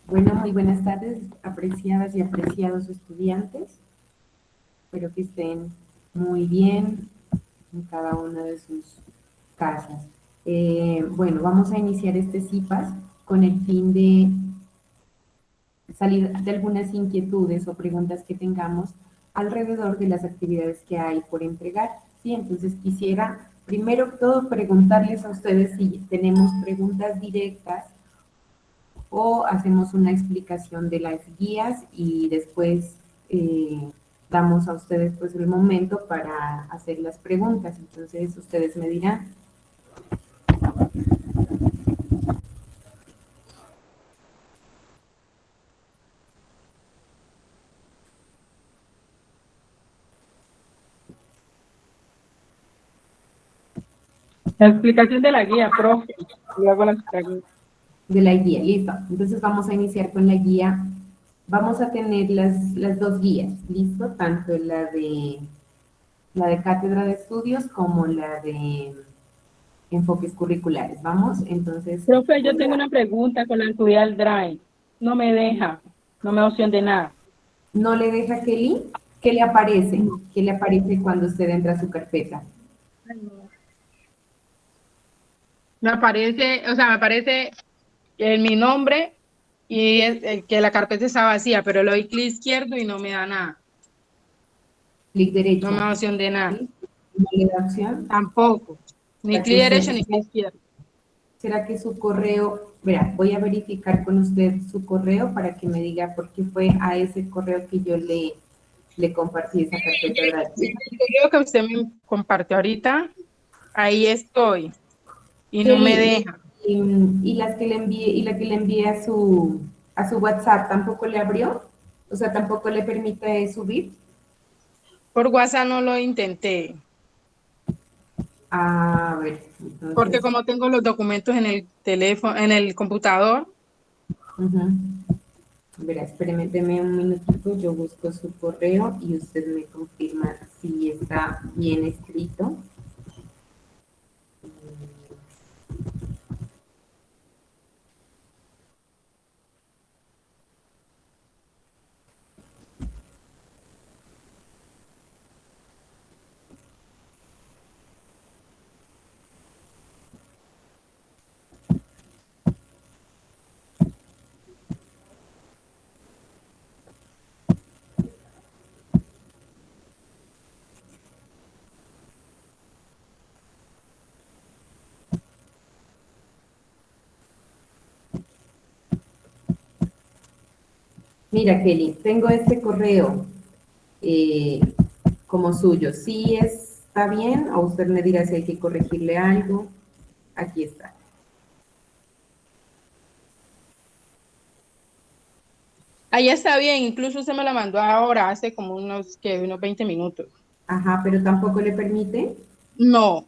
Bueno, muy buenas tardes, apreciadas y apreciados estudiantes. Espero que estén muy bien en cada una de sus casas. Bueno, vamos a iniciar este CIPAS con el fin de salir de algunas inquietudes o preguntas que tengamos alrededor de las actividades que hay por entregar. Sí, entonces quisiera primero todo preguntarles a ustedes si tenemos preguntas directas o hacemos una explicación de las guías y después damos a ustedes pues el momento para hacer las preguntas. Entonces ustedes me dirán. La explicación de la guía, profe. Luego las preguntas. De la guía, listo. Entonces vamos a iniciar con la guía. Vamos a tener las dos guías, listo, tanto la de cátedra de estudios como la de enfoques curriculares. Vamos, entonces, Profe, yo tengo una pregunta con la actividad del Drive. No me deja, no me da opción de nada. no le deja Kelly, ¿qué le aparece? ¿Qué le aparece cuando usted entra a su carpeta? Ay, no. Me aparece, o sea, me aparece mi nombre y que la carpeta está vacía, pero le doy clic izquierdo y no me da nada. Clic No me derecho, da opción de nada. ¿sí? No le da opción. Tampoco. Ni ¿Será que, clic derecho ni clic izquierdo. será que su correo, verá, voy a verificar con usted su correo para que me diga por qué fue a ese correo que yo le compartí esa carpeta de Sí, archivos. el correo que usted me compartió ahorita, ahí estoy y no me Kelly, deja. y las que le envié, y la que le envié a su WhatsApp, ¿tampoco le abrió? O sea, ¿tampoco le permite subir? Por WhatsApp no lo intenté, A ver, porque entonces, como tengo los documentos en el teléfono, en el computador, uh-huh. Verá, espéreme, deme un minutito, yo busco su correo y usted me confirma si está bien escrito. Mira, Kelly, tengo este correo eh, como suyo. ¿Sí está bien? O usted me dirá si hay que corregirle algo. Aquí está. ahí está bien, incluso se me la mandó ahora, hace como unos 20 minutos. Ajá, pero tampoco le permite. No,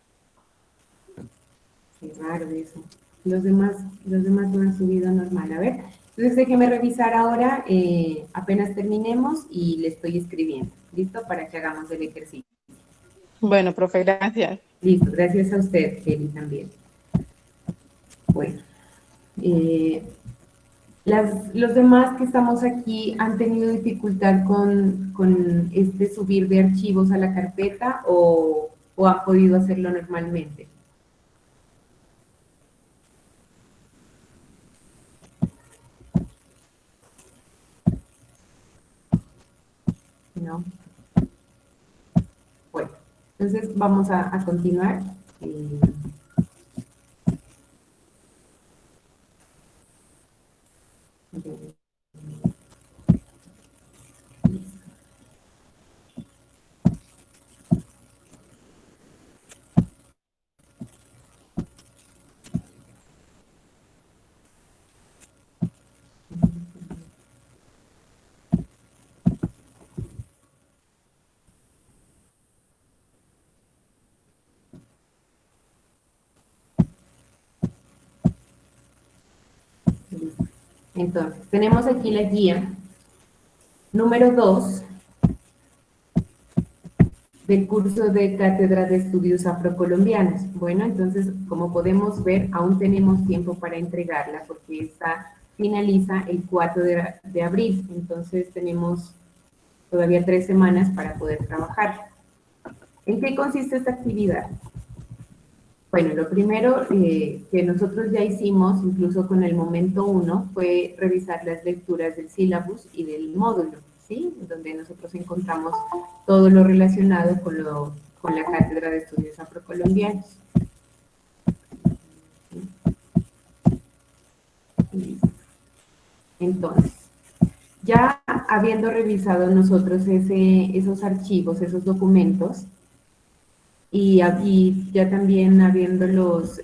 Qué raro eso. Los demás lo han subido normal. A ver, entonces déjeme revisar ahora, apenas terminemos y le estoy escribiendo. ¿Listo? Para que hagamos el ejercicio. bueno, profe, gracias. Listo, gracias a usted, Kelly, también. Bueno, eh, los demás que estamos aquí han tenido dificultad con este subir de archivos a la carpeta o han podido hacerlo normalmente. ¿No? Bueno, entonces vamos a continuar. Eh, Entonces, tenemos aquí la guía número 2 del curso de Cátedra de Estudios Afrocolombianos. Bueno, entonces, como podemos ver, aún tenemos tiempo para entregarla porque está finaliza el 4 de abril, entonces tenemos todavía 3 semanas para poder trabajar. ¿En qué consiste esta actividad? Bueno, lo primero que nosotros ya hicimos, incluso con el momento 1, fue revisar las lecturas del sílabus y del módulo, ¿sí? Donde nosotros encontramos todo lo relacionado con la Cátedra de Estudios Afrocolombianos. Entonces, ya habiendo revisado nosotros esos archivos, esos documentos, y ya también habiéndolos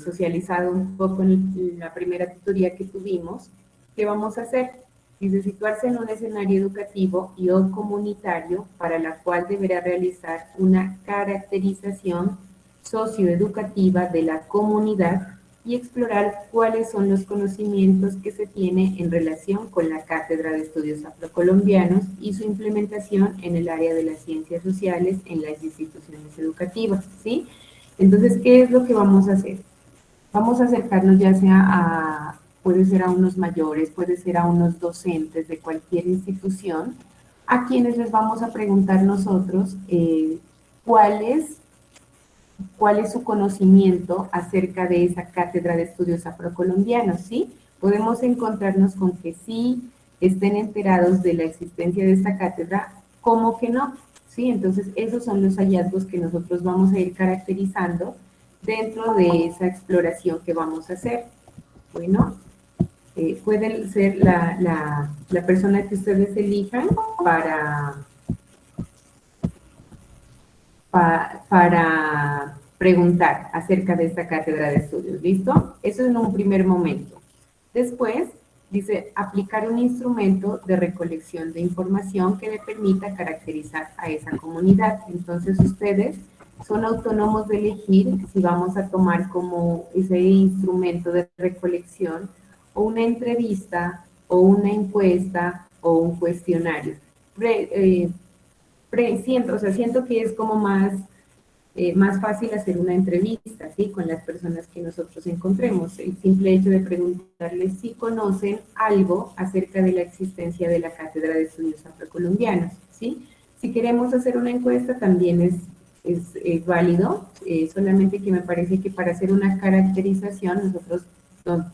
socializado un poco en la primera tutoría que tuvimos, ¿qué vamos a hacer? Dice situarse en un escenario educativo y o comunitario para la cual deberá realizar una caracterización socioeducativa de la comunidad y explorar cuáles son los conocimientos que se tiene en relación con la Cátedra de Estudios Afrocolombianos y su implementación en el área de las ciencias sociales en las instituciones educativas, ¿sí? Entonces, ¿qué es lo que vamos a hacer? Vamos a acercarnos ya sea puede ser a unos mayores, puede ser a unos docentes de cualquier institución, a quienes les vamos a preguntar nosotros cuál es su conocimiento acerca de esa cátedra de estudios afrocolombianos, ¿sí? Podemos encontrarnos con que sí estén enterados de la existencia de esta cátedra, como que no, ¿sí? Entonces, esos son los hallazgos que nosotros vamos a ir caracterizando dentro de esa exploración que vamos a hacer. Bueno, puede ser la persona que ustedes elijan para preguntar acerca de esta cátedra de estudios, ¿listo? Eso en un primer momento. Después, dice, aplicar un instrumento de recolección de información que le permita caracterizar a esa comunidad. Entonces, ustedes son autónomos de elegir si vamos a tomar como ese instrumento de recolección o una entrevista o una encuesta o un cuestionario. Siento que es como más fácil hacer una entrevista, ¿sí? Con las personas que nosotros encontremos. El simple hecho de preguntarles si conocen algo acerca de la existencia de la Cátedra de Estudios Afrocolombianos, ¿sí? Si queremos hacer una encuesta también es válido, solamente que me parece que para hacer una caracterización nosotros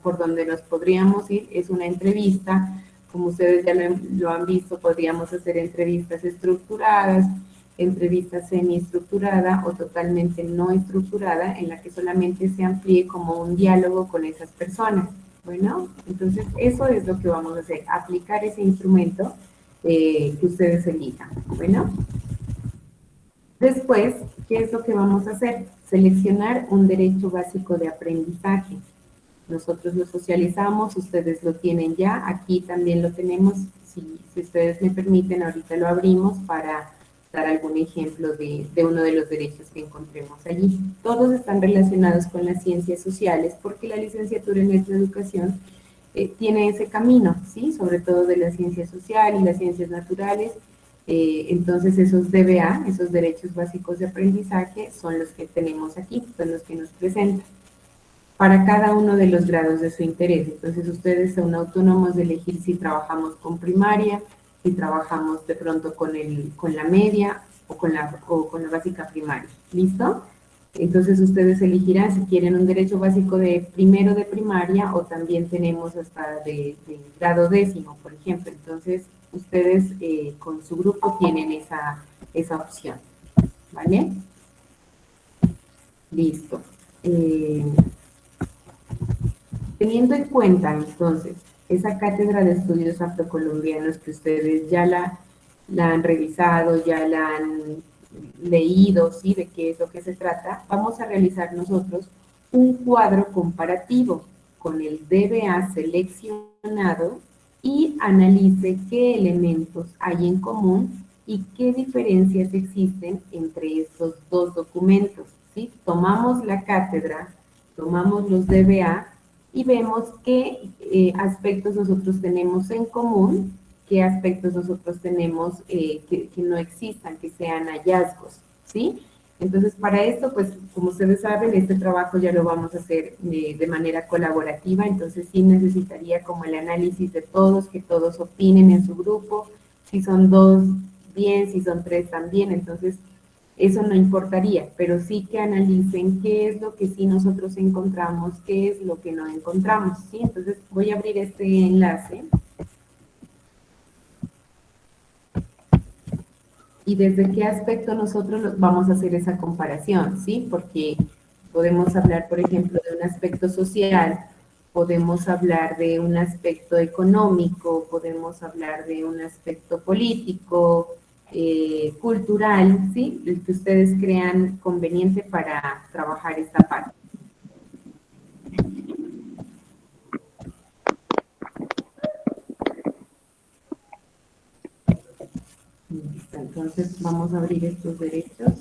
por donde nos podríamos ir es una entrevista. Como ustedes ya lo han visto, podríamos hacer entrevistas estructuradas, entrevista semiestructurada o totalmente no estructurada, en la que solamente se amplíe como un diálogo con esas personas. Bueno, entonces eso es lo que vamos a hacer, aplicar ese instrumento que ustedes elijan. Bueno, después, ¿qué es lo que vamos a hacer? Seleccionar un derecho básico de aprendizaje. Nosotros lo socializamos, ustedes lo tienen ya, aquí también lo tenemos, si ustedes me permiten, ahorita lo abrimos para dar algún ejemplo de uno de los derechos que encontremos allí. Todos están relacionados con las ciencias sociales porque la licenciatura en nuestra educación tiene ese camino, ¿sí? Sobre todo de las ciencias sociales y las ciencias naturales. Entonces esos DBA, esos derechos básicos de aprendizaje, son los que tenemos aquí, son los que nos presentan para cada uno de los grados de su interés. Entonces ustedes son autónomos de elegir si trabajamos con primaria, si trabajamos de pronto con la media o con la básica primaria. ¿Listo? Entonces ustedes elegirán si quieren un derecho básico de primero de primaria o también tenemos hasta de grado décimo, por ejemplo. Entonces ustedes con su grupo tienen esa opción. ¿Vale? Listo. Teniendo en cuenta, entonces, esa cátedra de estudios afrocolombianos que ustedes ya la han revisado, ya la han leído, ¿sí? De qué es lo que se trata, vamos a realizar nosotros un cuadro comparativo con el DBA seleccionado y analice qué elementos hay en común y qué diferencias existen entre estos dos documentos, ¿sí? Tomamos la cátedra, tomamos los DBA y vemos qué aspectos nosotros tenemos en común, qué aspectos nosotros tenemos que no existan, que sean hallazgos, ¿sí? Entonces, para esto, pues, como ustedes saben, este trabajo ya lo vamos a hacer de manera colaborativa, entonces sí necesitaría como el análisis de todos, que todos opinen en su grupo, si son dos, bien, si son tres también, entonces eso no importaría, pero sí que analicen qué es lo que sí nosotros encontramos, qué es lo que no encontramos, ¿sí? Entonces voy a abrir este enlace. Y desde qué aspecto nosotros vamos a hacer esa comparación, ¿sí? Porque podemos hablar, por ejemplo, de un aspecto social, podemos hablar de un aspecto económico, podemos hablar de un aspecto político, cultural, ¿sí? El que ustedes crean conveniente para trabajar esta parte. Listo, entonces vamos a abrir estos derechos.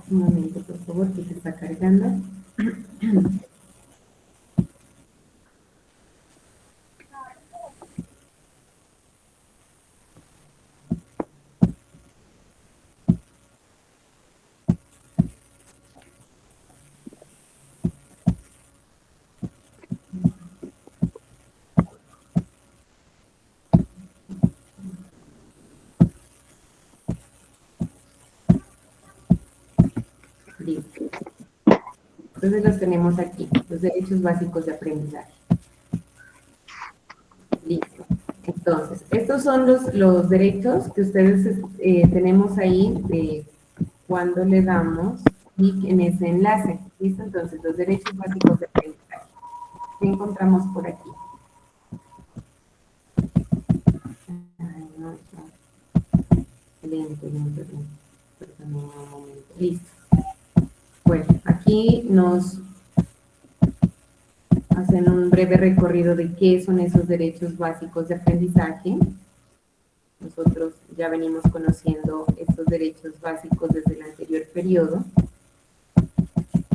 Un momento, por favor, que se está cargando. Listo. Entonces los tenemos aquí, los derechos básicos de aprendizaje. Listo. Entonces, estos son los derechos que ustedes tenemos ahí cuando le damos clic en ese enlace. ¿Listo? Entonces, los derechos básicos de aprendizaje. ¿Qué encontramos por aquí? Ay, no, no. Lento. Perdón, un momento. Listo. Bueno, aquí nos hacen un breve recorrido de qué son esos derechos básicos de aprendizaje. Nosotros ya venimos conociendo estos derechos básicos desde el anterior periodo,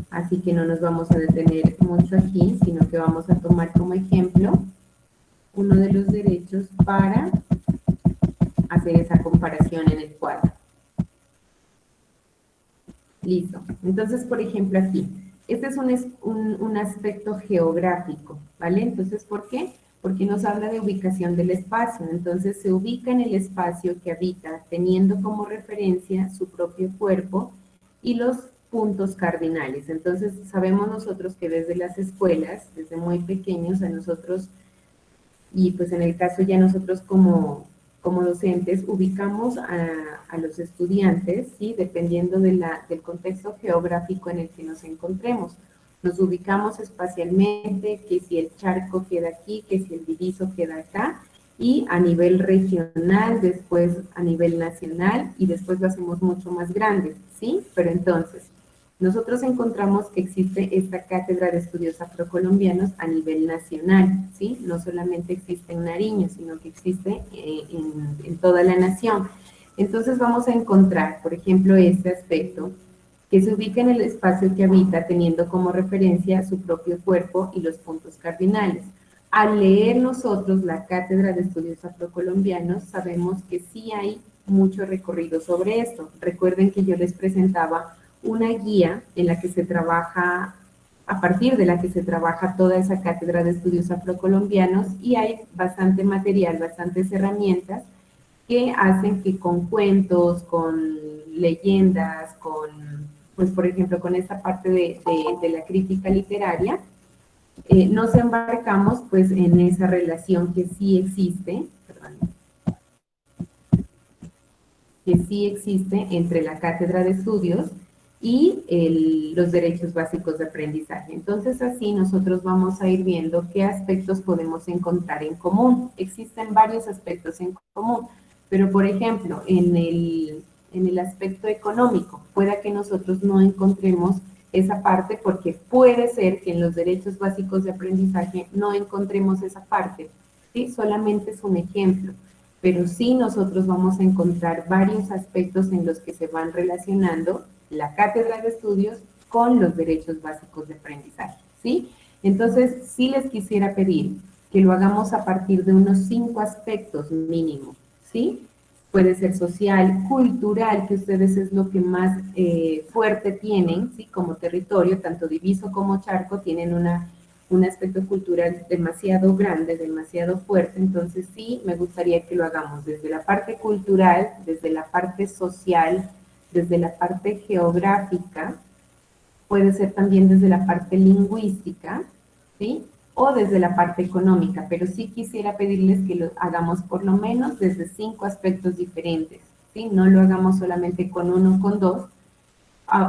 así que no nos vamos a detener mucho aquí, sino que vamos a tomar como ejemplo uno de los derechos para hacer esa comparación en el cuadro. Listo. Entonces, por ejemplo, aquí, este es un aspecto geográfico, ¿vale? Entonces, ¿por qué? Porque nos habla de ubicación del espacio. Entonces, se ubica en el espacio que habita, teniendo como referencia su propio cuerpo y los puntos cardinales. Entonces, sabemos nosotros que desde las escuelas, desde muy pequeños, a nosotros, y pues en el caso ya nosotros como docentes, ubicamos a los estudiantes, ¿sí? Dependiendo del contexto geográfico en el que nos encontremos. Nos ubicamos espacialmente, que si el charco queda aquí, que si el diviso queda acá, y a nivel regional, después a nivel nacional, y después lo hacemos mucho más grande, ¿sí? Pero entonces, nosotros encontramos que existe esta cátedra de estudios afrocolombianos a nivel nacional, ¿sí? No solamente existe en Nariño, sino que existe en toda la nación. Entonces vamos a encontrar, por ejemplo, este aspecto que se ubica en el espacio que habita teniendo como referencia su propio cuerpo y los puntos cardinales. Al leer nosotros la Cátedra de Estudios Afrocolombianos, sabemos que sí hay mucho recorrido sobre esto. Recuerden que yo les presentaba una guía en la que se trabaja, a partir de la que se trabaja toda esa Cátedra de Estudios Afrocolombianos, y hay bastante material, bastantes herramientas que hacen que con cuentos, con leyendas, con, pues por ejemplo, con esta parte de la crítica literaria, nos embarcamos pues en esa relación que sí existe, perdón, que sí existe entre la cátedra de estudios y los derechos básicos de aprendizaje. Entonces, así nosotros vamos a ir viendo qué aspectos podemos encontrar en común. Existen varios aspectos en común, pero por ejemplo, en el aspecto económico, pueda que nosotros no encontremos esa parte porque puede ser que en los derechos básicos de aprendizaje no encontremos esa parte, ¿sí? Solamente es un ejemplo, pero sí nosotros vamos a encontrar varios aspectos en los que se van relacionando la cátedra de estudios con los derechos básicos de aprendizaje, ¿sí? Entonces, sí les quisiera pedir que lo hagamos a partir de unos 5 aspectos mínimo, ¿sí? Puede ser social, cultural, que ustedes es lo que más fuerte tienen, ¿sí? Como territorio, tanto Diviso como Charco tienen un aspecto cultural demasiado grande, demasiado fuerte, entonces sí me gustaría que lo hagamos desde la parte cultural, desde la parte social, desde la parte geográfica, puede ser también desde la parte lingüística, ¿sí? O desde la parte económica, pero sí quisiera pedirles que lo hagamos por lo menos desde 5 aspectos diferentes, ¿sí? No lo hagamos solamente con uno o con dos.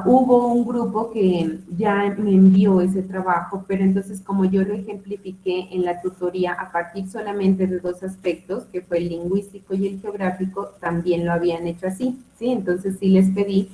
Hubo un grupo que ya me envió ese trabajo, pero entonces como yo lo ejemplifiqué en la tutoría a partir solamente de 2 aspectos, que fue el lingüístico y el geográfico, también lo habían hecho así, ¿sí? Entonces sí les pedí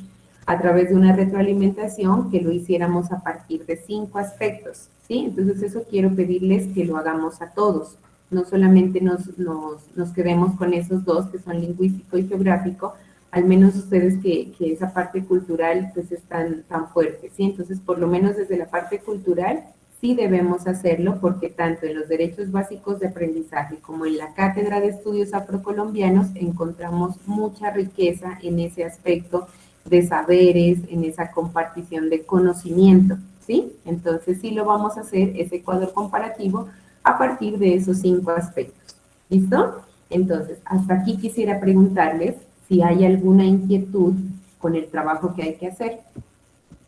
a través de una retroalimentación que lo hiciéramos a partir de 5 aspectos, ¿sí? Entonces eso quiero pedirles que lo hagamos a todos, no solamente nos quedemos con esos dos que son lingüístico y geográfico, al menos ustedes que esa parte cultural pues es tan fuerte, ¿sí? Entonces, por lo menos desde la parte cultural sí debemos hacerlo porque tanto en los derechos básicos de aprendizaje como en la Cátedra de Estudios Afrocolombianos encontramos mucha riqueza en ese aspecto de saberes, en esa compartición de conocimiento, ¿sí? Entonces, sí lo vamos a hacer, ese cuadro comparativo, a partir de esos 5 aspectos, ¿listo? Entonces, hasta aquí quisiera preguntarles si hay alguna inquietud con el trabajo que hay que hacer.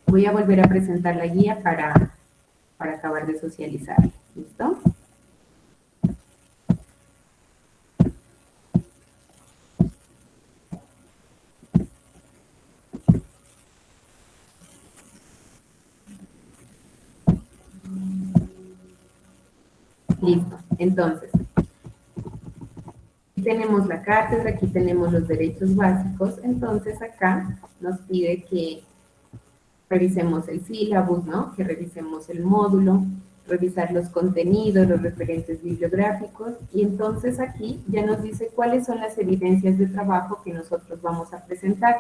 Voy a volver a presentar la guía para acabar de socializar. ¿Listo? Listo. Entonces, aquí tenemos la cátedra, aquí tenemos los derechos básicos. Entonces, acá nos pide que revisemos el sílabus, ¿no? Que revisemos el módulo, revisar los contenidos, los referentes bibliográficos, y entonces aquí ya nos dice cuáles son las evidencias de trabajo que nosotros vamos a presentar.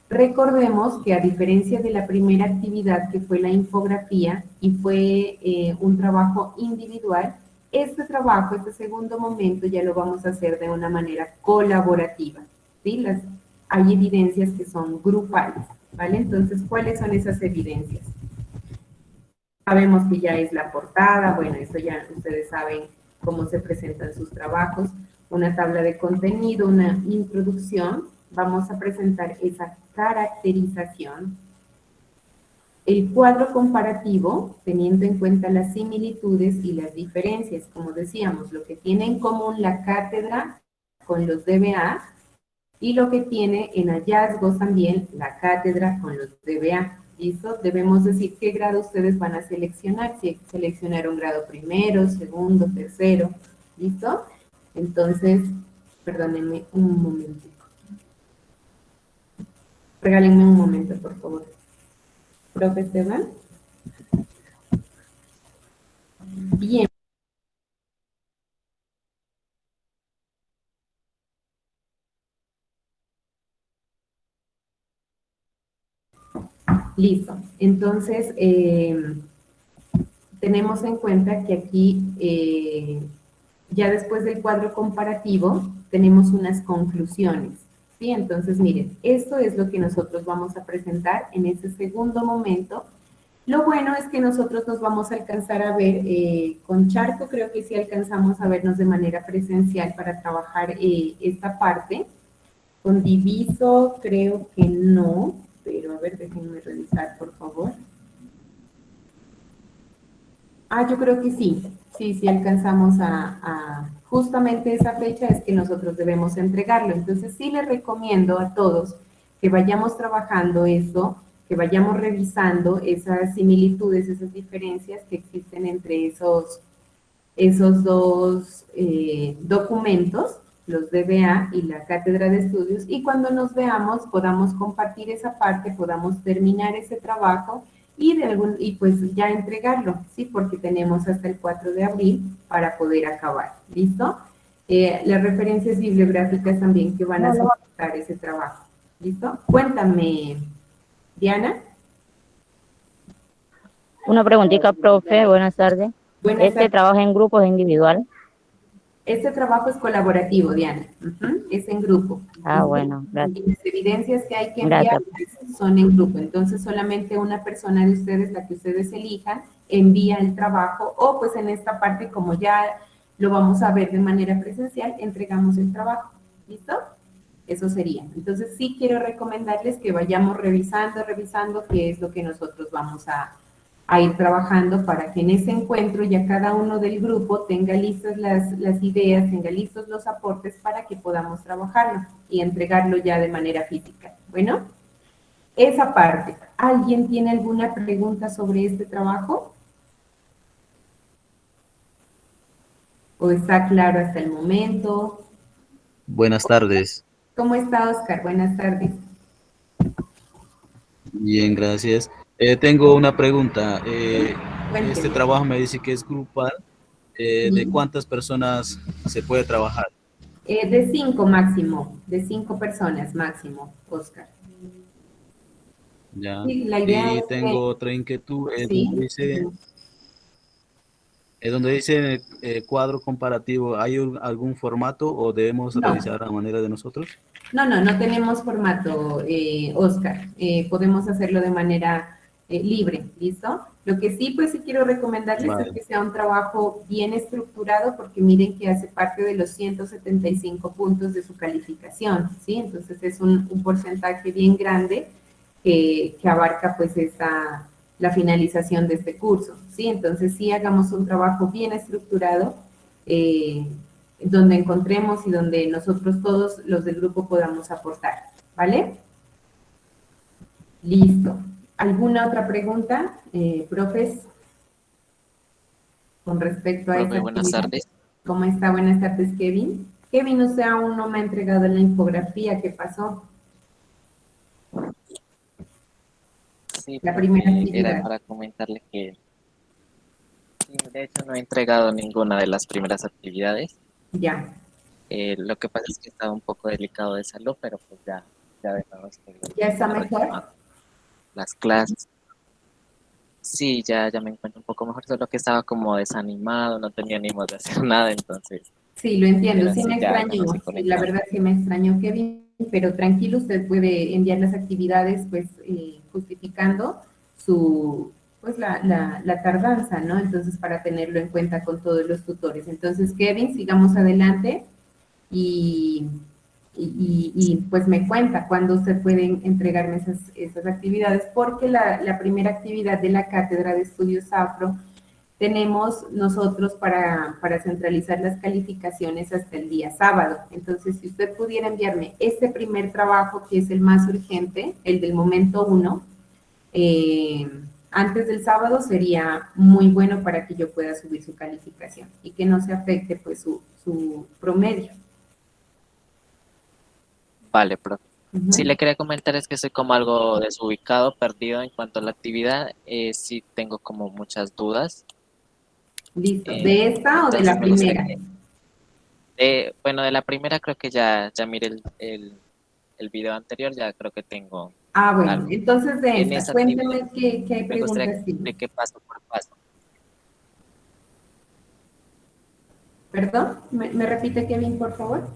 Recordemos que a diferencia de la primera actividad que fue la infografía y fue un trabajo individual, este trabajo, este segundo momento ya lo vamos a hacer de una manera colaborativa, ¿sí? Hay evidencias que son grupales, ¿vale? Entonces, ¿cuáles son esas evidencias? Sabemos que ya es la portada, bueno, eso ya ustedes saben cómo se presentan sus trabajos, una tabla de contenido, una introducción, vamos a presentar esa caracterización, el cuadro comparativo, teniendo en cuenta las similitudes y las diferencias, como decíamos, lo que tiene en común la cátedra con los DBA y lo que tiene en hallazgos también la cátedra con los DBA. ¿Listo? Debemos decir qué grado ustedes van a seleccionar, si seleccionaron grado primero, segundo, tercero, ¿listo? Entonces, perdónenme un momentito. Regálenme un momento, por favor. Profe Esteban. Bien. Listo. Entonces, tenemos en cuenta que aquí, ya después del cuadro comparativo, tenemos unas conclusiones. ¿Sí? Entonces, miren, esto es lo que nosotros vamos a presentar en ese segundo momento. Lo bueno es que nosotros nos vamos a alcanzar a ver con Charco, creo que sí alcanzamos a vernos de manera presencial para trabajar esta parte. Con Diviso creo que no, pero a ver, déjenme revisar, por favor. Yo creo que sí, sí alcanzamos justamente esa fecha es que nosotros debemos entregarlo. Entonces sí les recomiendo a todos que vayamos trabajando eso, que vayamos revisando esas similitudes, esas diferencias que existen entre esos dos documentos, los DBA y la Cátedra de Estudios, y cuando nos veamos podamos compartir esa parte, podamos terminar ese trabajo y pues ya entregarlo, ¿sí? Porque tenemos hasta el 4 de abril para poder acabar, ¿listo? Las referencias bibliográficas también que van a soportar ese trabajo, ¿listo? Cuéntame, Diana. Una preguntita, profe, buenas tardes. Buenas ¿Este tardes. trabajo en grupo es individual? Este trabajo es colaborativo, Diana. Es en grupo. Bueno, Y gracias. las evidencias que hay que enviar Gracias. son en grupo. Entonces, solamente una persona de ustedes, la que ustedes elijan, envía el trabajo o pues en esta parte, como ya lo vamos a ver de manera presencial, entregamos el trabajo. ¿Listo? Eso sería. Entonces, sí quiero recomendarles que vayamos revisando qué es lo que nosotros vamos a ir trabajando para que en ese encuentro ya cada uno del grupo tenga listas las ideas, tenga listos los aportes para que podamos trabajarlo y entregarlo ya de manera física. Bueno, esa parte. ¿Alguien tiene alguna pregunta sobre este trabajo? ¿O está claro hasta el momento? Buenas tardes. ¿Cómo está, Oscar? Buenas tardes. Bien, gracias. Tengo una pregunta. Cuénteme. Este trabajo me dice que es grupal. ¿De cuántas personas se puede trabajar? De 5 máximo, de 5 personas máximo, Oscar. Ya. Sí, la idea Y es tengo otra inquietud. sí. Donde dice cuadro comparativo, ¿hay algún formato o debemos No, realizar a manera de nosotros? no tenemos formato, Oscar. Podemos hacerlo de manera libre, ¿listo? Lo que sí, pues sí quiero recomendarles es que sea un trabajo bien estructurado porque miren que hace parte de los 175 puntos de su calificación, ¿sí? Entonces es un porcentaje bien grande que abarca pues la finalización de este curso, ¿sí? Entonces sí hagamos un trabajo bien estructurado, donde encontremos y donde nosotros todos los del grupo podamos aportar, ¿vale? Listo. ¿Alguna otra pregunta, profes, con respecto a Profe, esta buenas actividad? tardes. ¿Cómo está? Buenas tardes, Kevin. Kevin, usted aún no me ha entregado la infografía. ¿Qué pasó? Sí, La profe, primera era actividad. para comentarle que sí, de hecho no he entregado ninguna de las primeras actividades. Ya. Lo que pasa es que estaba un poco delicado de salud, pero pues ya de nuevo estoy ¿Ya está mejor? retomando las clases. Sí, ya me encuentro un poco mejor, solo que estaba como desanimado, no tenía ánimo de hacer nada, entonces, Sí, lo entiendo, pero sí sí, me ya no extrañó, estoy sí, la conectado. verdad sí me extrañó, Kevin, pero tranquilo, usted puede enviar las actividades, pues, justificando pues, la tardanza, ¿no? Entonces, para tenerlo en cuenta con todos los tutores. Entonces, Kevin, sigamos adelante y, pues me cuenta cuándo usted puede entregarme esas actividades, porque la primera actividad de la Cátedra de Estudios Afro tenemos nosotros para centralizar las calificaciones hasta el día sábado. Entonces, si usted pudiera enviarme este primer trabajo, que es el más urgente, el del momento 1, antes del sábado sería muy bueno para que yo pueda subir su calificación y que no se afecte pues su promedio. Vale, profe. Sí, le quería comentar es que soy como algo desubicado, perdido en cuanto a la actividad. Sí tengo como muchas dudas. Listo. ¿De esta o de Entonces la me gustaría primera? bueno, de la primera creo que ya miré el video anterior, ya creo que tengo Bueno, algo. entonces de En esta, esa actividad cuénteme qué me gustaría que preguntas tiene. explique paso por paso. ¿Perdón? ¿Me repite, Kevin, por favor?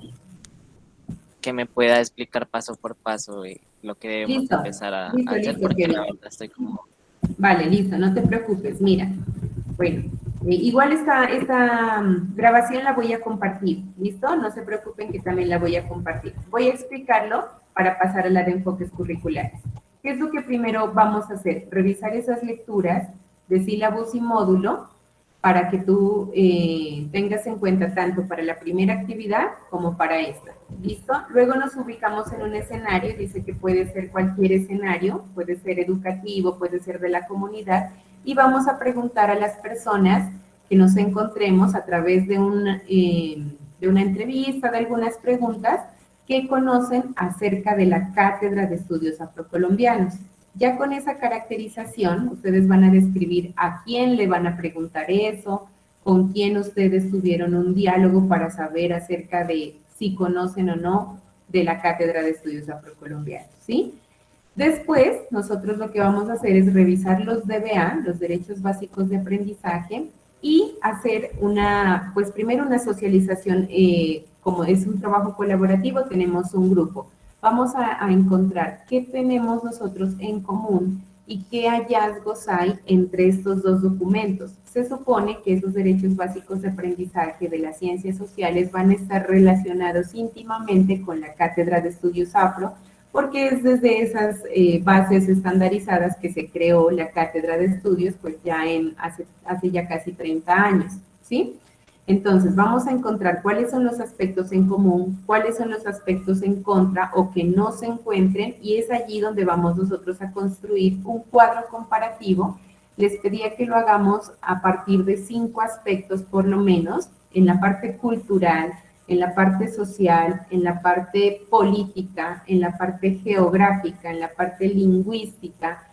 Que me pueda explicar paso por paso lo que debemos Listo, empezar a hacer, listo, porque la Kevin. verdad estoy como... Vale, listo, no te preocupes. Mira, bueno, igual esta grabación la voy a compartir, ¿listo? No se preocupen que también la voy a compartir. Voy a explicarlo para pasar a la de enfoques curriculares. ¿Qué es lo que primero vamos a hacer? Revisar esas lecturas de sílabus y módulo para que tú tengas en cuenta tanto para la primera actividad como para esta. ¿Listo? Luego nos ubicamos en un escenario, dice que puede ser cualquier escenario, puede ser educativo, puede ser de la comunidad, y vamos a preguntar a las personas que nos encontremos a través de una entrevista, de algunas preguntas, que conocen acerca de la Cátedra de Estudios Afrocolombianos. Ya con esa caracterización, ustedes van a describir a quién le van a preguntar eso, con quién ustedes tuvieron un diálogo para saber acerca de si conocen o no de la Cátedra de Estudios Afrocolombianos, ¿sí? Después, nosotros lo que vamos a hacer es revisar los DBA, los Derechos Básicos de Aprendizaje, y hacer pues primero una socialización, como es un trabajo colaborativo, tenemos un grupo. Vamos a encontrar qué tenemos nosotros en común y qué hallazgos hay entre estos dos documentos. Se supone que esos derechos básicos de aprendizaje de las ciencias sociales van a estar relacionados íntimamente con la Cátedra de Estudios Afro, porque es desde esas bases estandarizadas que se creó la Cátedra de Estudios, pues ya hace ya casi 30 años, ¿sí? Entonces, vamos a encontrar cuáles son los aspectos en común, cuáles son los aspectos en contra o que no se encuentren, y es allí donde vamos nosotros a construir un cuadro comparativo. Les pedía que lo hagamos a partir de 5 aspectos por lo menos, en la parte cultural, en la parte social, en la parte política, en la parte geográfica, en la parte lingüística.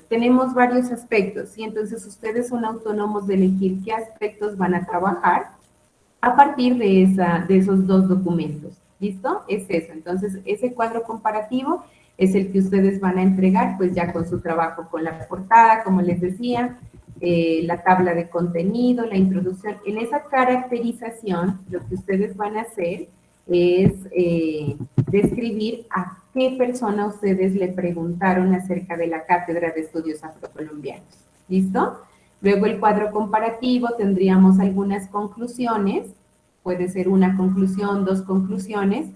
Tenemos varios aspectos y entonces ustedes son autónomos de elegir qué aspectos van a trabajar a partir de esos dos documentos. ¿Listo? Es eso. Entonces, ese cuadro comparativo es el que ustedes van a entregar, pues ya con su trabajo con la portada, como les decía, la tabla de contenido, la introducción. En esa caracterización, lo que ustedes van a hacer es describir a qué persona ustedes le preguntaron acerca de la Cátedra de Estudios Afrocolombianos. ¿Listo? Luego el cuadro comparativo, tendríamos algunas conclusiones, puede ser una conclusión, 2 conclusiones,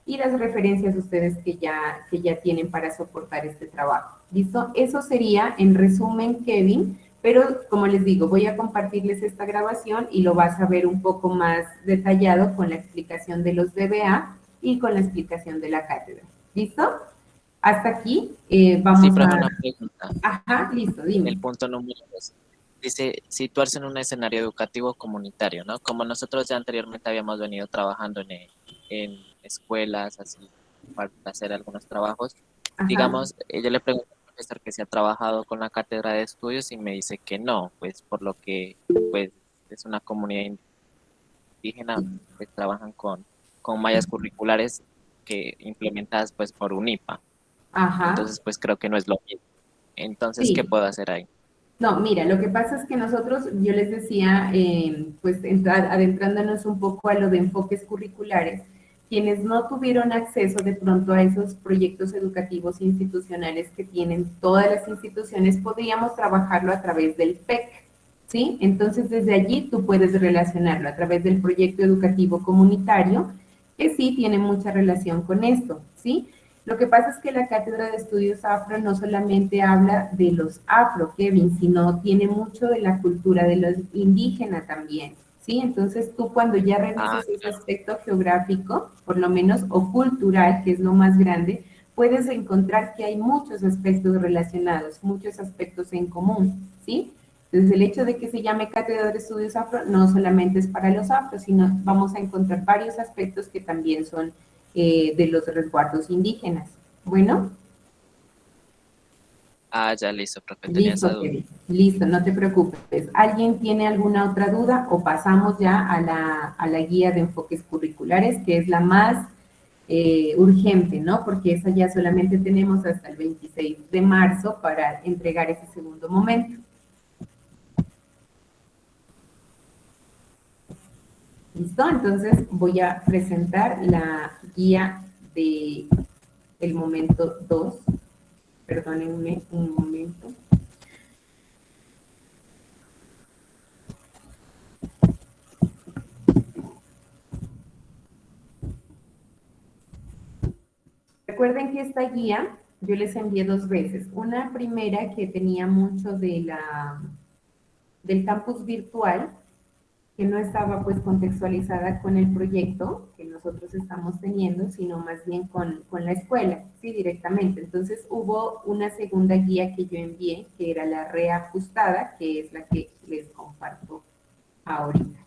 y las referencias ustedes que ya tienen para soportar este trabajo. ¿Listo? Eso sería, en resumen, Kevin, pero como les digo, voy a compartirles esta grabación y lo vas a ver un poco más detallado con la explicación de los DBA y con la explicación de la cátedra. ¿Listo? Hasta aquí vamos Sí, profe, a... una pregunta. Ajá, listo, dime. El punto número 2 dice situarse en un escenario educativo comunitario, ¿no? Como nosotros ya anteriormente habíamos venido trabajando en escuelas, así, para hacer algunos trabajos. Ajá. Digamos, yo le pregunto al profesor que si ha trabajado con la cátedra de estudios y me dice que no, pues por lo que pues es una comunidad indígena, pues trabajan con mallas curriculares que implementadas pues por UNIPA. Ajá, Entonces, pues creo que no es lo mismo. Entonces, ¿qué sí. puedo hacer ahí? No, mira, lo que pasa es que nosotros, yo les decía, pues adentrándonos un poco a lo de enfoques curriculares, quienes no tuvieron acceso de pronto a esos proyectos educativos institucionales que tienen todas las instituciones, podríamos trabajarlo a través del PEC, ¿sí? Entonces, desde allí tú puedes relacionarlo a través del proyecto educativo comunitario, que sí tiene mucha relación con esto, ¿sí? Lo que pasa es que la Cátedra de Estudios Afro no solamente habla de los afro, Kevin, sino tiene mucho de la cultura de los indígenas también, ¿sí? Entonces tú cuando ya Ah, revises ese aspecto geográfico, por lo menos, o cultural, que es lo más grande, puedes encontrar que hay muchos aspectos relacionados, muchos aspectos en común, ¿sí? Entonces el hecho de que se llame Cátedra de Estudios Afro no solamente es para los afro, sino vamos a encontrar varios aspectos que también son de los resguardos indígenas. Bueno, ya listo, profe, tenía esa listo, duda. Kevin. Listo, no te preocupes. ¿Alguien tiene alguna otra duda o pasamos ya a la guía de enfoques curriculares, que es la más urgente, ¿no? Porque esa ya solamente tenemos hasta el 26 de marzo para entregar ese segundo momento. ¿Listo? Entonces voy a presentar la guía de el momento 2. Perdónenme un momento. Recuerden que esta guía yo les envié 2 veces. Una primera que tenía mucho de del campus virtual, que no estaba pues contextualizada con el proyecto que nosotros estamos teniendo, sino más bien con la escuela, sí, directamente. Entonces hubo una segunda guía que yo envié, que era la reajustada, que es la que les comparto ahorita.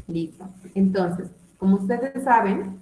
Listo. Entonces, como ustedes saben,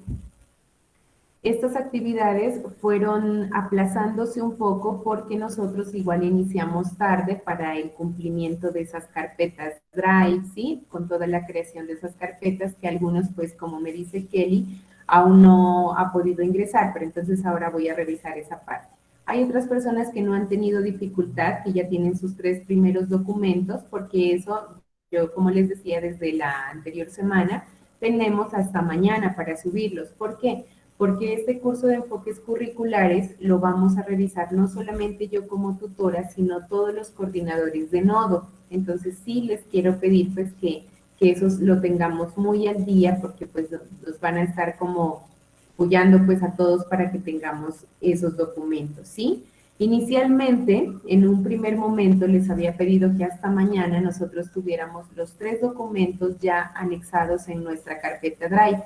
estas actividades fueron aplazándose un poco porque nosotros igual iniciamos tarde para el cumplimiento de esas carpetas Drive, ¿sí? Con toda la creación de esas carpetas que algunos, pues, como me dice Kelly, aún no ha podido ingresar, pero entonces ahora voy a revisar esa parte. Hay otras personas que no han tenido dificultad, que ya tienen sus 3 primeros documentos, porque eso, yo como les decía desde la anterior semana, tenemos hasta mañana para subirlos. ¿Por qué? Porque este curso de enfoques curriculares lo vamos a revisar no solamente yo como tutora, sino todos los coordinadores de nodo. Entonces sí les quiero pedir pues que eso lo tengamos muy al día, porque pues nos van a estar como apoyando pues a todos para que tengamos esos documentos, ¿sí? Inicialmente, en un primer momento, les había pedido que hasta mañana nosotros tuviéramos los 3 documentos ya anexados en nuestra carpeta Drive.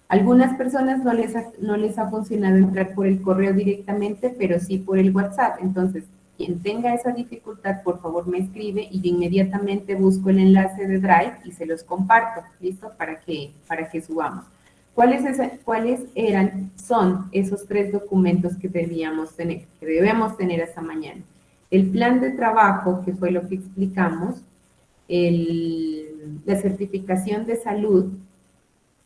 Algunas personas no les ha funcionado entrar por el correo directamente, pero sí por el WhatsApp. Entonces, quien tenga esa dificultad, por favor me escribe y yo inmediatamente busco el enlace de Drive y se los comparto, ¿listo? Para que subamos. Son esos 3 documentos que debemos tener hasta mañana? El plan de trabajo, que fue lo que explicamos, la certificación de salud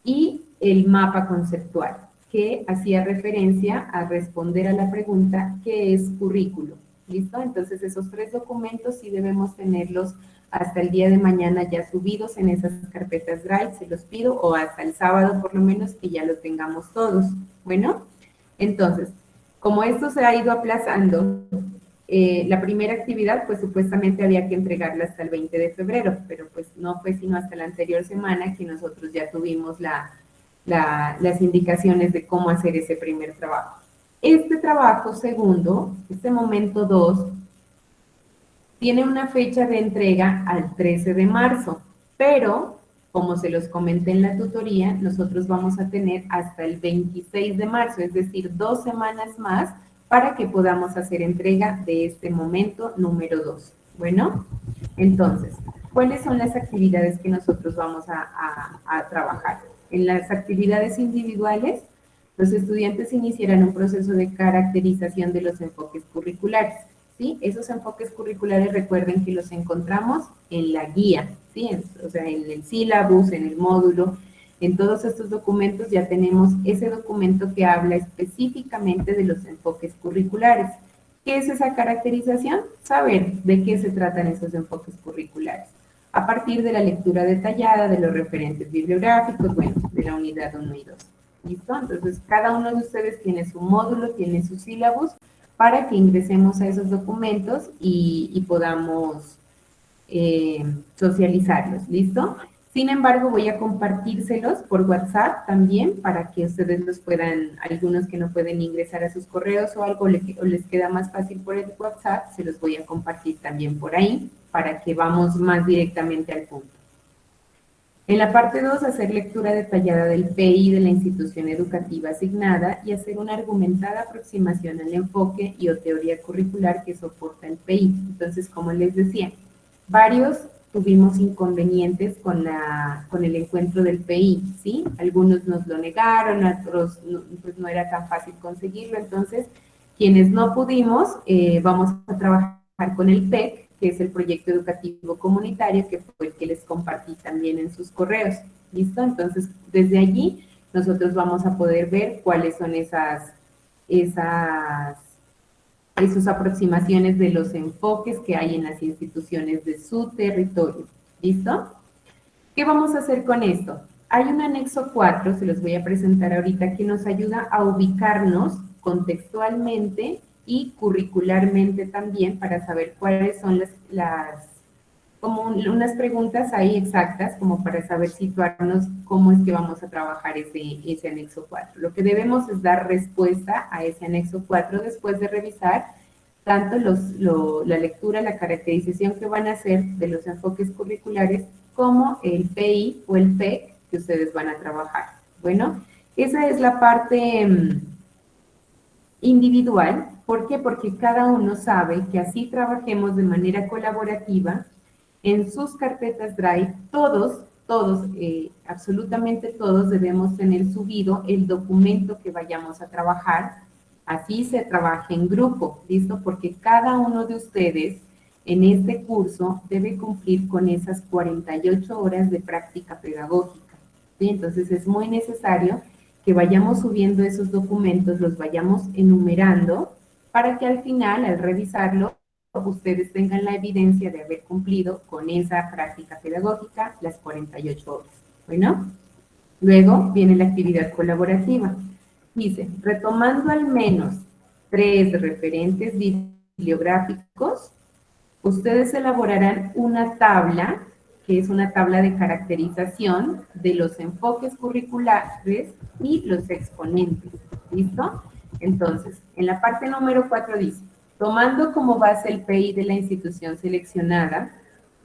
y el mapa conceptual, que hacía referencia a responder a la pregunta, ¿qué es currículo? ¿Listo? Entonces, esos 3 documentos sí debemos tenerlos hasta el día de mañana ya subidos en esas carpetas Drive, se los pido, o hasta el sábado por lo menos que ya lo tengamos todos. Bueno, entonces, como esto se ha ido aplazando, la primera actividad, pues supuestamente había que entregarla hasta el 20 de febrero, pero pues no fue sino hasta la anterior semana que nosotros ya tuvimos las indicaciones de cómo hacer ese primer trabajo. Este trabajo segundo, este momento 2, tiene una fecha de entrega al 13 de marzo, pero como se los comenté en la tutoría, nosotros vamos a tener hasta el 26 de marzo, es decir, 2 semanas más para que podamos hacer entrega de este momento número 2. Bueno, entonces, ¿cuáles son las actividades que nosotros vamos a trabajar? En las actividades individuales, los estudiantes iniciarán un proceso de caracterización de los enfoques curriculares, ¿sí? Esos enfoques curriculares, recuerden que los encontramos en la guía, ¿sí? O sea, en el sílabus, en el módulo, en todos estos documentos ya tenemos ese documento que habla específicamente de los enfoques curriculares. ¿Qué es esa caracterización? Saber de qué se tratan esos enfoques curriculares. A partir de la lectura detallada de los referentes bibliográficos, bueno, de la unidad 1 y 2. ¿Listo? Entonces, cada uno de ustedes tiene su módulo, tiene su sílabus, para que ingresemos a esos documentos y podamos socializarlos, ¿listo? Sin embargo, voy a compartírselos por WhatsApp también para que ustedes los puedan, algunos que no pueden ingresar a sus correos o algo o les queda más fácil por el WhatsApp, se los voy a compartir también por ahí para que vamos más directamente al punto. En la parte 2, hacer lectura detallada del PI de la institución educativa asignada y hacer una argumentada aproximación al enfoque y o teoría curricular que soporta el PI. Entonces, como les decía, varios tuvimos inconvenientes con el encuentro del PI, ¿sí? Algunos nos lo negaron, otros pues no era tan fácil conseguirlo. Entonces, quienes no pudimos, vamos a trabajar con el PEC, que es el proyecto educativo comunitario, que fue el que les compartí también en sus correos. ¿Listo? Entonces, desde allí, nosotros vamos a poder ver cuáles son esas aproximaciones de los enfoques que hay en las instituciones de su territorio. ¿Listo? ¿Qué vamos a hacer con esto? Hay un anexo 4, se los voy a presentar ahorita, que nos ayuda a ubicarnos contextualmente y curricularmente también para saber cuáles son como unas preguntas ahí exactas, como para saber situarnos cómo es que vamos a trabajar ese anexo 4. Lo que debemos es dar respuesta a ese anexo 4 después de revisar tanto la lectura, la caracterización que van a hacer de los enfoques curriculares, como el PI o el PEC que ustedes van a trabajar. Bueno, esa es la parte individual. ¿Por qué? Porque cada uno sabe que así trabajemos de manera colaborativa en sus carpetas Drive. Todos, absolutamente todos debemos tener subido el documento que vayamos a trabajar. Así se trabaja en grupo, ¿listo? Porque cada uno de ustedes en este curso debe cumplir con esas 48 horas de práctica pedagógica, ¿sí? Entonces es muy necesario que vayamos subiendo esos documentos, los vayamos enumerando, para que al final, al revisarlo, ustedes tengan la evidencia de haber cumplido con esa práctica pedagógica las 48 horas. Bueno, luego viene la actividad colaborativa. Dice, retomando al menos 3 referentes bibliográficos, ustedes elaborarán una tabla, que es una tabla de caracterización de los enfoques curriculares y los exponentes. ¿Listo? Entonces, en la parte número 4 dice, tomando como base el PI de la institución seleccionada,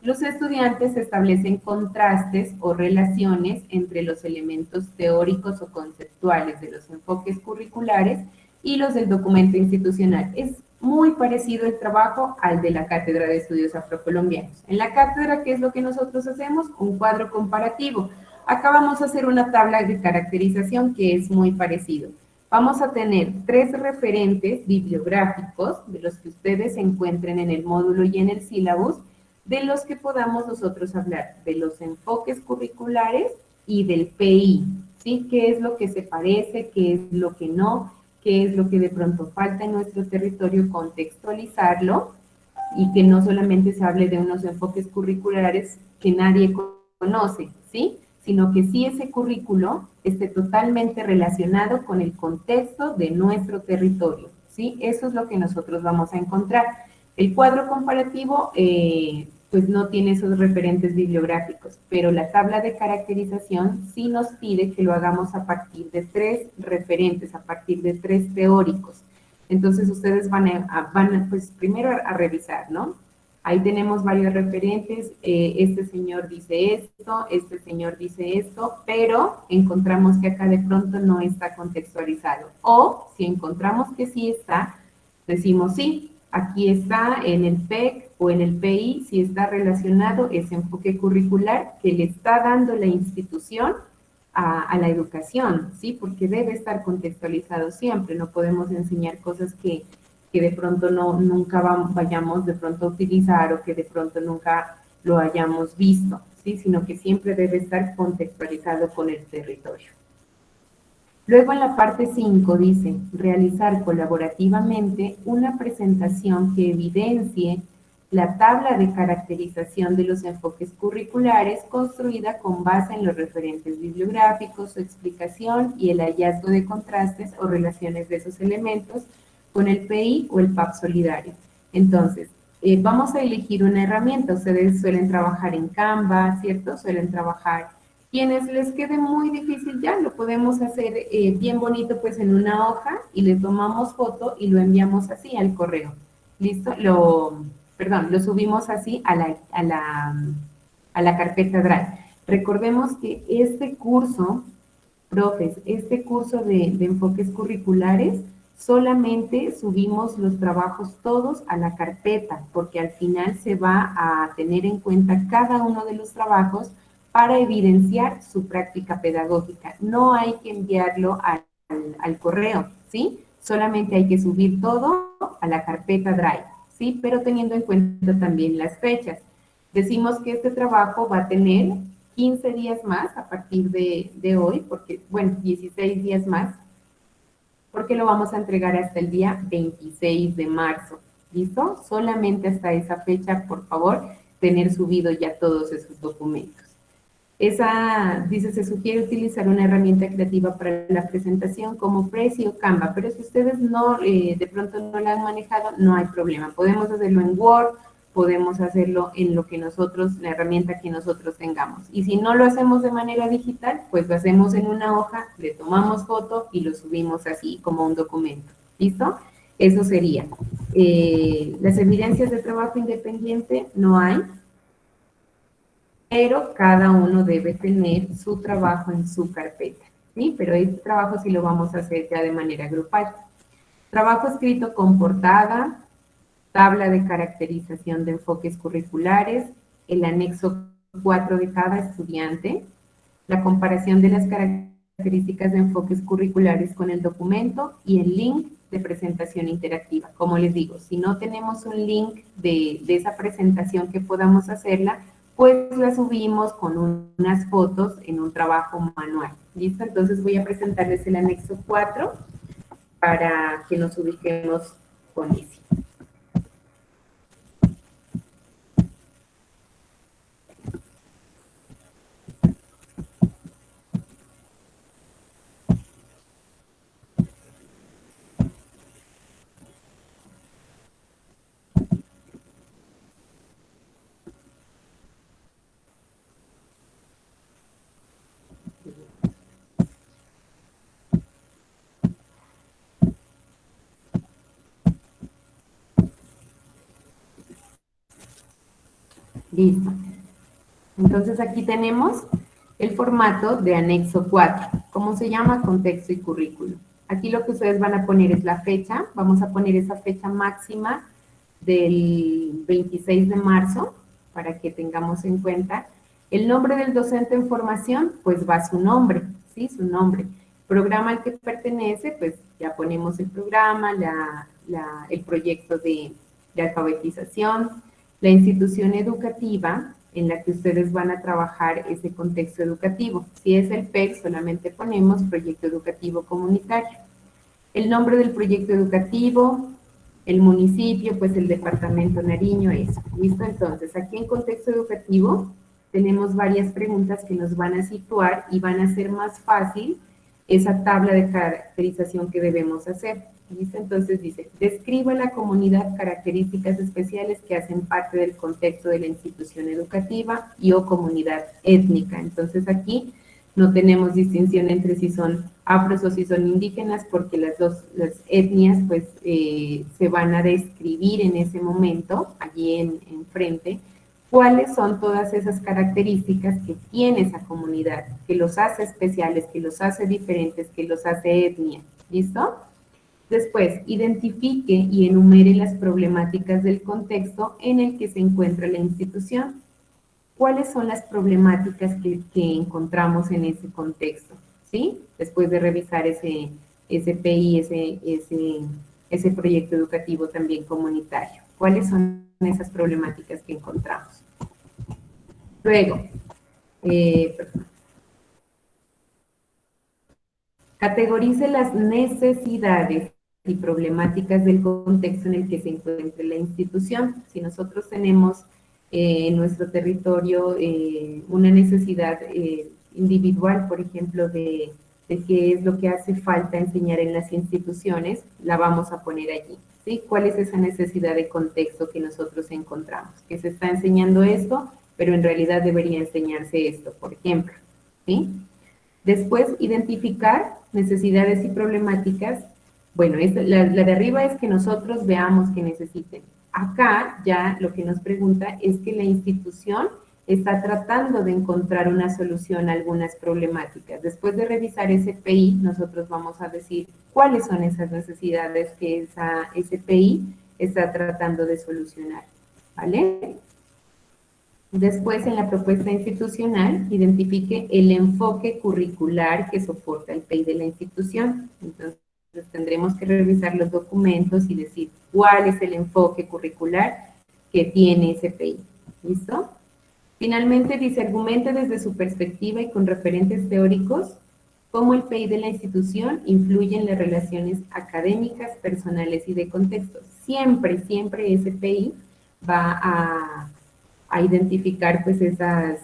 los estudiantes establecen contrastes o relaciones entre los elementos teóricos o conceptuales de los enfoques curriculares y los del documento institucional. Es muy parecido el trabajo al de la Cátedra de Estudios Afrocolombianos. En la cátedra, ¿qué es lo que nosotros hacemos? Un cuadro comparativo. Acá vamos a hacer una tabla de caracterización que es muy parecido. Vamos a tener 3 referentes bibliográficos de los que ustedes se encuentren en el módulo y en el sílabus, de los que podamos nosotros hablar, de los enfoques curriculares y del PI, ¿sí? ¿Qué es lo que se parece? ¿Qué es lo que no? ¿Qué es lo que de pronto falta en nuestro territorio? Contextualizarlo, y que no solamente se hable de unos enfoques curriculares que nadie conoce, ¿sí? Sino que sí ese currículo esté totalmente relacionado con el contexto de nuestro territorio, ¿sí? Eso es lo que nosotros vamos a encontrar. El cuadro comparativo, pues no tiene esos referentes bibliográficos, pero la tabla de caracterización sí nos pide que lo hagamos a partir de 3 referentes, a partir de 3 teóricos. Entonces, ustedes van pues primero a revisar, ¿no? Ahí tenemos varios referentes, este señor dice esto, este señor dice esto, pero encontramos que acá de pronto no está contextualizado. O si encontramos que sí está, decimos sí, aquí está en el PEC o en el PI, si está relacionado ese enfoque curricular que le está dando la institución a la educación, ¿sí? Porque debe estar contextualizado siempre, no podemos enseñar cosas que de pronto nunca vayamos de pronto a utilizar o que de pronto nunca lo hayamos visto, ¿sí? Sino que siempre debe estar contextualizado con el territorio. Luego en la parte 5 dice, realizar colaborativamente una presentación que evidencie la tabla de caracterización de los enfoques curriculares construida con base en los referentes bibliográficos, su explicación y el hallazgo de contrastes o relaciones de esos elementos con el PI o el PAP solidario. Entonces, vamos a elegir una herramienta. Ustedes suelen trabajar en Canva, ¿cierto? Suelen trabajar. Quienes les quede muy difícil ya, lo podemos hacer bien bonito pues en una hoja y le tomamos foto y lo enviamos así al correo. ¿Listo? Lo subimos así a la carpeta Drive. Recordemos que este curso, profes, este curso de enfoques curriculares, solamente subimos los trabajos todos a la carpeta, porque al final se va a tener en cuenta cada uno de los trabajos para evidenciar su práctica pedagógica. No hay que enviarlo al correo, ¿sí? Solamente hay que subir todo a la carpeta Drive, ¿sí? Pero teniendo en cuenta también las fechas. Decimos que este trabajo va a tener 15 días más a partir de hoy, porque, bueno, 16 días más, porque lo vamos a entregar hasta el día 26 de marzo, ¿listo? Solamente hasta esa fecha, por favor, tener subido ya todos esos documentos. Dice, se sugiere utilizar una herramienta creativa para la presentación como Prezi o Canva, pero si ustedes no, de pronto no la han manejado, no hay problema. Podemos hacerlo en Word, podemos hacerlo en lo que nosotros, la herramienta que nosotros tengamos. Y si no lo hacemos de manera digital, pues lo hacemos en una hoja, le tomamos foto y lo subimos así como un documento. ¿Listo? Eso sería. Las evidencias de trabajo independiente no hay, pero cada uno debe tener su trabajo en su carpeta, ¿sí? Pero este trabajo sí lo vamos a hacer ya de manera grupal. Trabajo escrito con portada, tabla de caracterización de enfoques curriculares, el anexo 4 de cada estudiante, la comparación de las características de enfoques curriculares con el documento y el link de presentación interactiva. Como les digo, si no tenemos un link de esa presentación que podamos hacerla, pues la subimos con unas fotos en un trabajo manual. ¿Listo? Entonces voy a presentarles el anexo 4 para que nos ubiquemos con ese. Listo. Entonces aquí tenemos el formato de anexo 4. ¿Cómo se llama? Contexto y currículo. Aquí lo que ustedes van a poner es la fecha. Vamos a poner esa fecha máxima del 26 de marzo para que tengamos en cuenta. El nombre del docente en formación, pues va su nombre, ¿sí? Su nombre. Programa al que pertenece, pues ya ponemos el programa, el proyecto de alfabetización, la institución educativa en la que ustedes van a trabajar ese contexto educativo. Si es el PEC, solamente ponemos proyecto educativo comunitario. El nombre del proyecto educativo, el municipio, pues el departamento Nariño, eso. ¿Listo? Entonces, aquí en contexto educativo tenemos varias preguntas que nos van a situar y van a hacer más fácil esa tabla de caracterización que debemos hacer. ¿Listo? Entonces dice, describa la comunidad características especiales que hacen parte del contexto de la institución educativa y o comunidad étnica. Entonces aquí no tenemos distinción entre si son afros o si son indígenas, porque las etnias pues se van a describir en ese momento, allí enfrente, cuáles son todas esas características que tiene esa comunidad, que los hace especiales, que los hace diferentes, que los hace etnia. ¿Listo? Después, identifique y enumere las problemáticas del contexto en el que se encuentra la institución. ¿Cuáles son las problemáticas que encontramos en ese contexto? ¿Sí? Después de revisar ese PI, ese proyecto educativo también comunitario. ¿Cuáles son esas problemáticas que encontramos? Luego, categorice las necesidades y problemáticas del contexto en el que se encuentre la institución. Si nosotros tenemos en nuestro territorio una necesidad individual, por ejemplo, de qué es lo que hace falta enseñar en las instituciones, la vamos a poner allí. ¿Sí? ¿Cuál es esa necesidad de contexto que nosotros encontramos? Que se está enseñando esto, pero en realidad debería enseñarse esto, por ejemplo. ¿Sí? Después, identificar necesidades y problemáticas. Bueno, la de arriba es que nosotros veamos que necesiten. Acá ya lo que nos pregunta es que la institución está tratando de encontrar una solución a algunas problemáticas. Después de revisar ese PI, nosotros vamos a decir cuáles son esas necesidades que ese PI está tratando de solucionar. ¿Vale? Después, en la propuesta institucional, identifique el enfoque curricular que soporta el PI de la institución. Entonces, tendremos que revisar los documentos y decir cuál es el enfoque curricular que tiene ese PI. ¿Listo? Finalmente, dice, argumente desde su perspectiva y con referentes teóricos cómo el PI de la institución influye en las relaciones académicas, personales y de contexto. Siempre, siempre ese PI va a identificar pues esas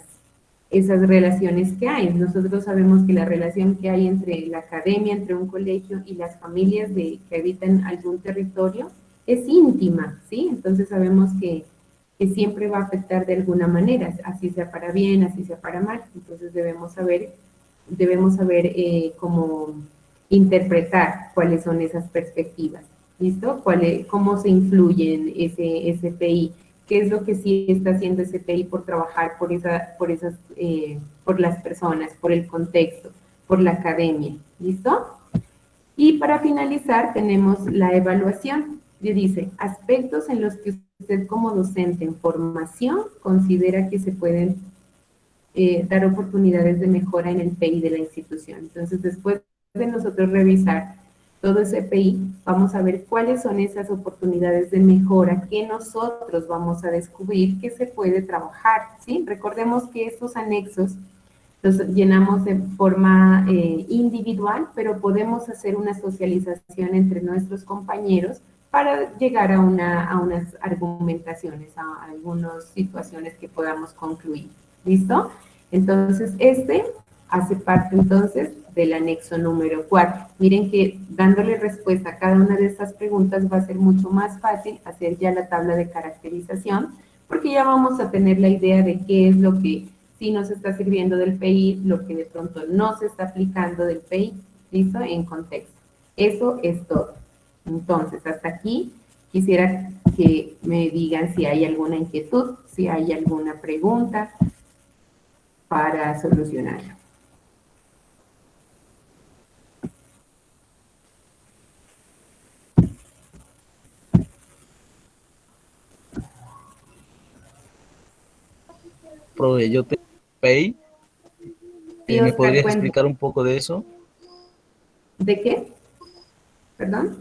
relaciones que hay. Nosotros sabemos que la relación que hay entre la academia, entre un colegio y las familias que habitan algún territorio es íntima, ¿sí? Entonces sabemos que que siempre va a afectar de alguna manera, así sea para bien, así sea para mal. Entonces debemos saber cómo interpretar cuáles son esas perspectivas. ¿Listo? ¿Cómo se influye en ese SPI? ¿Qué es lo que sí está haciendo SPI por trabajar por las personas, por el contexto, por la academia? ¿Listo? Y para finalizar tenemos la evaluación, que dice aspectos en los que usted como docente en formación considera que se pueden dar oportunidades de mejora en el PI de la institución. Entonces, después de nosotros revisar todo ese PI, vamos a ver cuáles son esas oportunidades de mejora que nosotros vamos a descubrir que se puede trabajar, ¿sí? Recordemos que estos anexos los llenamos de forma individual, pero podemos hacer una socialización entre nuestros compañeros para llegar a unas argumentaciones, a algunas situaciones que podamos concluir. ¿Listo? Entonces, este hace parte entonces del anexo número 4. Miren que dándole respuesta a cada una de estas preguntas va a ser mucho más fácil hacer ya la tabla de caracterización, porque ya vamos a tener la idea de qué es lo que sí nos está sirviendo del PI, lo que de pronto no se está aplicando del PI, ¿listo? En contexto. Eso es todo. Entonces, hasta aquí quisiera que me digan si hay alguna inquietud, si hay alguna pregunta para solucionarlo. Profe, yo te Pay. Sí, ¿Me Oscar, podrías cuenta. explicar un poco de eso? ¿De qué? ¿Perdón?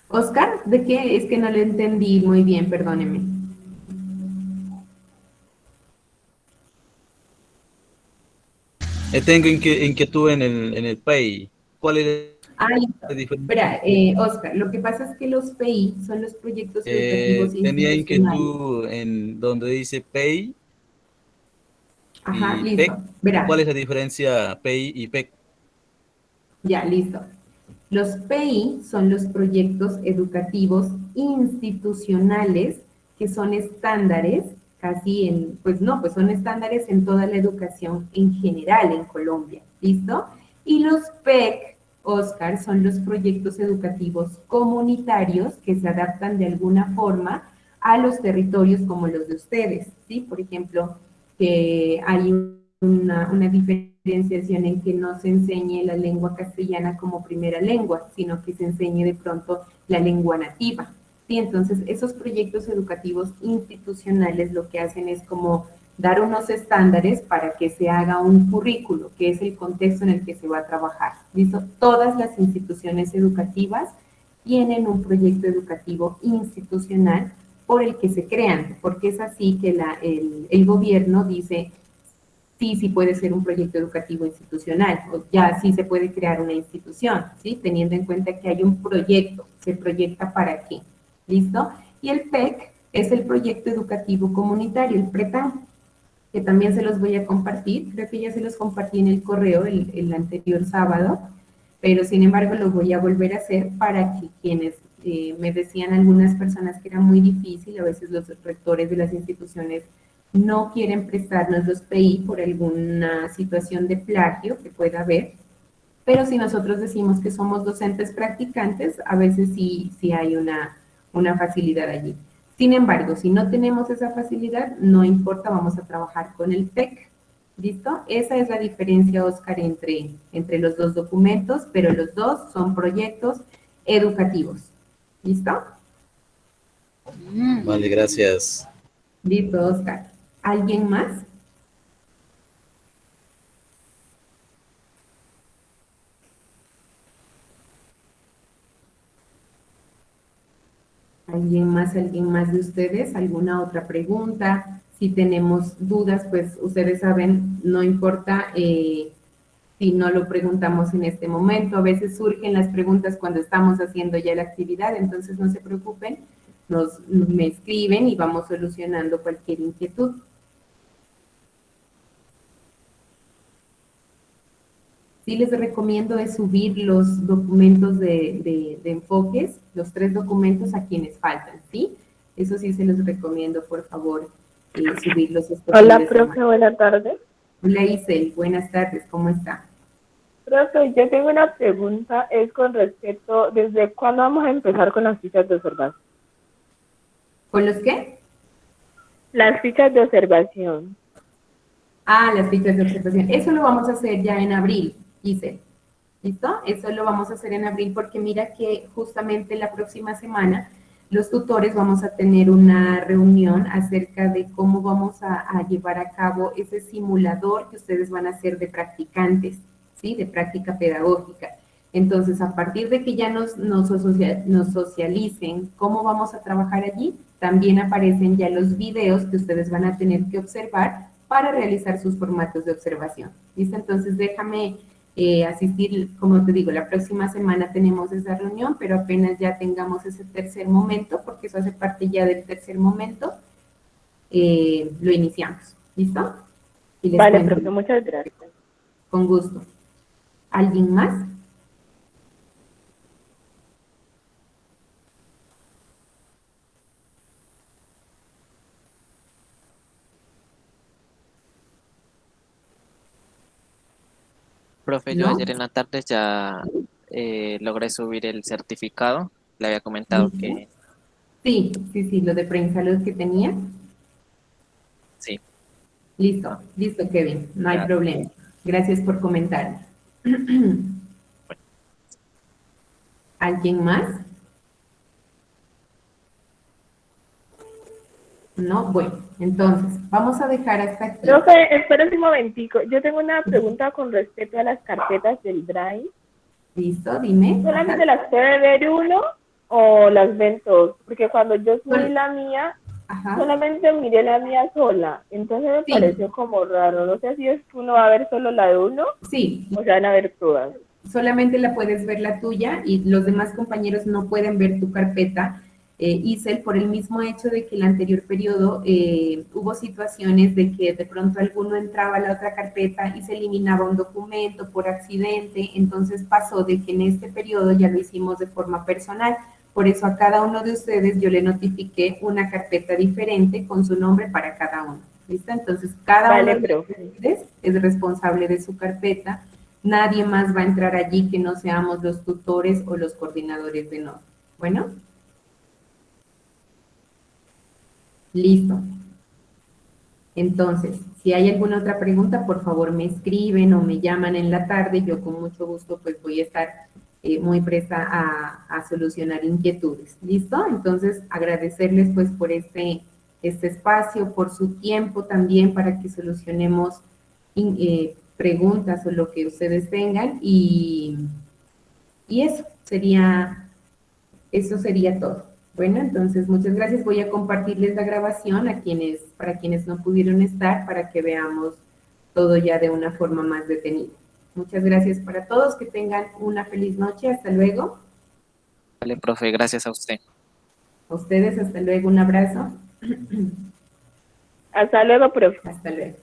Oscar, ¿de qué? Es que no le entendí muy bien, perdóneme. Tengo inquietud en el Pay. ¿Cuál es Ah, listo. la diferencia? Espera, Oscar, lo que pasa es que los PI son los proyectos educativos Tenía institucionales. inquietud en donde dice Pay Ajá, y listo. PEC. ¿Cuál Verá, es la diferencia Pay y PEC? ya, listo. Los PI son los proyectos educativos institucionales que son estándares, casi en, pues no, pues son estándares en toda la educación en general en Colombia, ¿listo? Y los PEC, Oscar, son los proyectos educativos comunitarios que se adaptan de alguna forma a los territorios como los de ustedes, ¿sí? Por ejemplo, que hay una diferenciación en que no se enseñe la lengua castellana como primera lengua, sino que se enseñe de pronto la lengua nativa. ¿Sí? Entonces, esos proyectos educativos institucionales lo que hacen es como dar unos estándares para que se haga un currículo, que es el contexto en el que se va a trabajar. ¿Listo? Todas las instituciones educativas tienen un proyecto educativo institucional por el que se crean, porque es así que el gobierno dice, sí, sí puede ser un proyecto educativo institucional, o ya sí se puede crear una institución, ¿sí? Teniendo en cuenta que hay un proyecto, se proyecta para qué, ¿listo? Y el PEC es el proyecto educativo comunitario, el PRETAM, que también se los voy a compartir, creo que ya se los compartí en el correo el anterior sábado, pero sin embargo lo voy a volver a hacer para que quienes me decían algunas personas que era muy difícil, a veces los rectores de las instituciones no quieren prestarnos los PI por alguna situación de plagio que pueda haber, pero si nosotros decimos que somos docentes practicantes, a veces sí hay una facilidad allí. Sin embargo, si no tenemos esa facilidad, no importa, vamos a trabajar con el PEC. ¿Listo? Esa es la diferencia, Oscar, entre los dos documentos, pero los dos son proyectos educativos. ¿Listo? Vale, gracias. Listo, Oscar. ¿Alguien más? ¿Alguien más de ustedes? ¿Alguna otra pregunta? Si tenemos dudas, pues ustedes saben, no importa si no lo preguntamos en este momento. A veces surgen las preguntas cuando estamos haciendo ya la actividad, entonces no se preocupen, me escriben y vamos solucionando cualquier inquietud. sí les recomiendo es subir los documentos de enfoques, los 3 documentos a quienes faltan, ¿sí? Eso sí se los recomiendo, por favor, subirlos este fin Hola, de profe, semana. buenas tardes. Hola Isel, buenas tardes, ¿cómo está? Profe, yo tengo una pregunta, es con respecto, ¿desde cuándo vamos a empezar con las fichas de observación? ¿Con los qué? Las fichas de observación. Ah, las fichas de observación. Eso lo vamos a hacer ya en abril, Isel. ¿Listo? Eso lo vamos a hacer en abril porque mira que justamente la próxima semana los tutores vamos a tener una reunión acerca de cómo vamos a llevar a cabo ese simulador que ustedes van a hacer de practicantes, ¿sí? De práctica pedagógica. Entonces, a partir de que ya nos socialicen cómo vamos a trabajar allí, también aparecen ya los videos que ustedes van a tener que observar para realizar sus formatos de observación. ¿Listo? Entonces, déjame asistir, como te digo, la próxima semana tenemos esa reunión, pero apenas ya tengamos ese tercer momento, porque eso hace parte ya del tercer momento, lo iniciamos. ¿Listo? Y les Vale, cuento. profe, muchas gracias. Con gusto. ¿Alguien más? Profe, yo ¿No? ayer en la tarde ya logré subir el certificado. Le había comentado ¿Listo? que Sí, sí, sí, lo de presalud que tenía. sí. Listo, listo, Kevin, no hay Ya. problema. Gracias por comentar. ¿Alguien más? No, bueno, entonces, vamos a dejar hasta aquí. Profe, espera un momentico. Yo tengo una pregunta con respecto a las carpetas del Drive. ¿Listo? Dime. ¿Solamente las puede ver uno o las ven todos? Porque cuando yo subí Sol- la mía, Ajá. solamente miré la mía sola. Entonces me Sí. pareció como raro. No sé si es que uno va a ver solo la de uno Sí, o se van a ver todas. solamente la puedes ver la tuya y los demás compañeros no pueden ver tu carpeta, Isel, por el mismo hecho de que el anterior periodo hubo situaciones de que de pronto alguno entraba a la otra carpeta y se eliminaba un documento por accidente, entonces pasó de que en este periodo ya lo hicimos de forma personal. Por eso a cada uno de ustedes yo le notifiqué una carpeta diferente con su nombre para cada uno. ¿Listo? Entonces cada Vale, uno de profe. ustedes es responsable de su carpeta. Nadie más va a entrar allí que no seamos los tutores o los coordinadores de nodo. Bueno. Listo. Entonces, si hay alguna otra pregunta, por favor me escriben o me llaman en la tarde. Yo con mucho gusto pues voy a estar muy presta a solucionar inquietudes. ¿Listo? Entonces, agradecerles pues por este espacio, por su tiempo también para que solucionemos preguntas o lo que ustedes tengan y eso sería todo. Bueno, entonces muchas gracias. Voy a compartirles la grabación para quienes no pudieron estar, para que veamos todo ya de una forma más detenida. Muchas gracias para todos. Que tengan una feliz noche. Hasta luego. Vale, profe, gracias a usted. A ustedes, hasta luego. Un abrazo. Hasta luego, profe. Hasta luego.